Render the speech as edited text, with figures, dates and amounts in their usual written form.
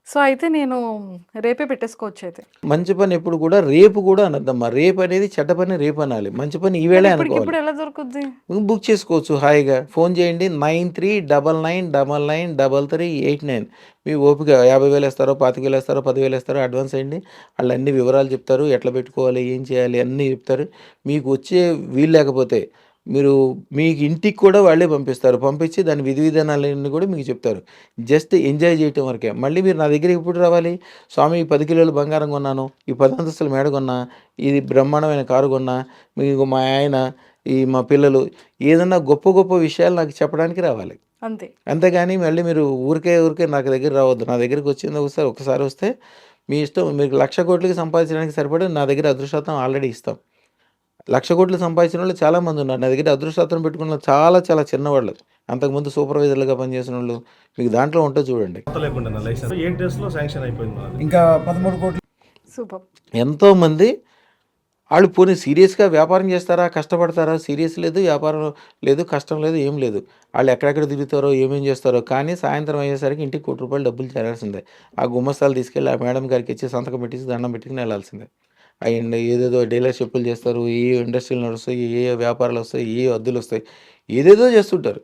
So, అయితే నేను రేపే పెట్టేసుకోవచ్చయితే. మంచి పని ఎప్పుడు కూడా రేపు కూడా అనొద్దమ్మా. రేపనేది చెడ్డ పని రేపనాలి. మంచి పని ఈవేళే అనుకోవాలి. మరిప్పటికిప్పుడు ఎలా దొరుకుద్ది? బుక్ చేసుకోవచ్చు హాయిగా. ఫోన్ చేయండి 9399993389. మీ ఓపిక 50,000 ఇస్తారో, 25,000 ఇస్తారో, 10,000 ఇస్తారో అడ్వాన్స్ ఎయండి. ఆళ్ళన్నీ వివరాలు చెప్తారు. ఎట్లా పెట్టుకోవాలి, ఏం చేయాలి అన్నీ చెప్తారు. మీకు వచ్చే వీలు లేకపోతే మీరు మీకు ఇంటికి కూడా వాళ్ళే పంపిస్తారు. పంపించి దాని విధి విధానాలన్నీ కూడా మీకు చెప్తారు. జస్ట్ ఎంజాయ్ చేయటం వరకే. మళ్ళీ మీరు నా దగ్గరికి ఎప్పుడు రావాలి? స్వామి ఈ 10 కిలోలు బంగారం కొన్నాను. ఈ 10 అంతస్తుల మేడ కొన్నా. ఇది బ్రహ్మాండమైన కారు కొన్నా. మీకు మా ఆయన మా పిల్లలు ఏదన్నా గొప్ప గొప్ప విషయాలు నాకు చెప్పడానికి రావాలి. అంతే. అంతేగాని మళ్ళీ మీరు ఊరికే నాకు దగ్గర రావద్దు. నా దగ్గరికి వచ్చింది ఒకసారి వస్తే మీ ఇష్టం. మీకు 1,00,00,000,00,000 సంపాదించడానికి సరిపడా నా దగ్గర అదృష్టం ఆల్రెడీ ఇస్తాం. 1,00,00,000,00,000 సంపాదించినోళ్ళు చాలామంది ఉన్నారు. నా దగ్గర అదృష్టం పెట్టుకున్న చాలా చాలా చిన్నవాళ్ళు. అంతకుముందు సూపర్వైజర్‌లుగా పనిచేసినోళ్ళు. మీకు దాంట్లో ఉంటది చూడండి. లేకుండా లైసెన్స్ 8 డేస్‌లో శాంక్షన్ అయిపోయింది మనది. ఇంకా 13,00,00,000 సూపర్. ఎంతోమంది ఆళ్ళు పోనీ సీరియస్‌గా వ్యాపారం చేస్తారా? కష్టపడతారా? సీరియస్ లేదు, వ్యాపారం లేదు, కష్టం లేదు, ఏం లేదు. ఆళ్ళు ఎక్కడెక్కడ తిరుగుతారో, ఏమేం చేస్తారో, కానీ సాయంత్రం అయ్యేసరికి ఇంటికి ₹1,00,00,000 డబ్బులు చేరాల్సిందే. ఆ గుమస్తాలు తీసుకెళ్ళి ఆ మేడం గారికి ఇచ్చి సంతకం పెట్టేసి దండం పెట్టుకొని ఎళ్ళాల్సిందే. అయండి ఏదేదో డీలర్‌షిప్పులు చేస్తారు. ఏయో ఇండస్ట్రీలు నడుస్తాయి. ఏయో వ్యాపారాలొస్తాయి. ఏయో అద్దులొస్తాయి. ఏదేదో చేస్తుంటారు.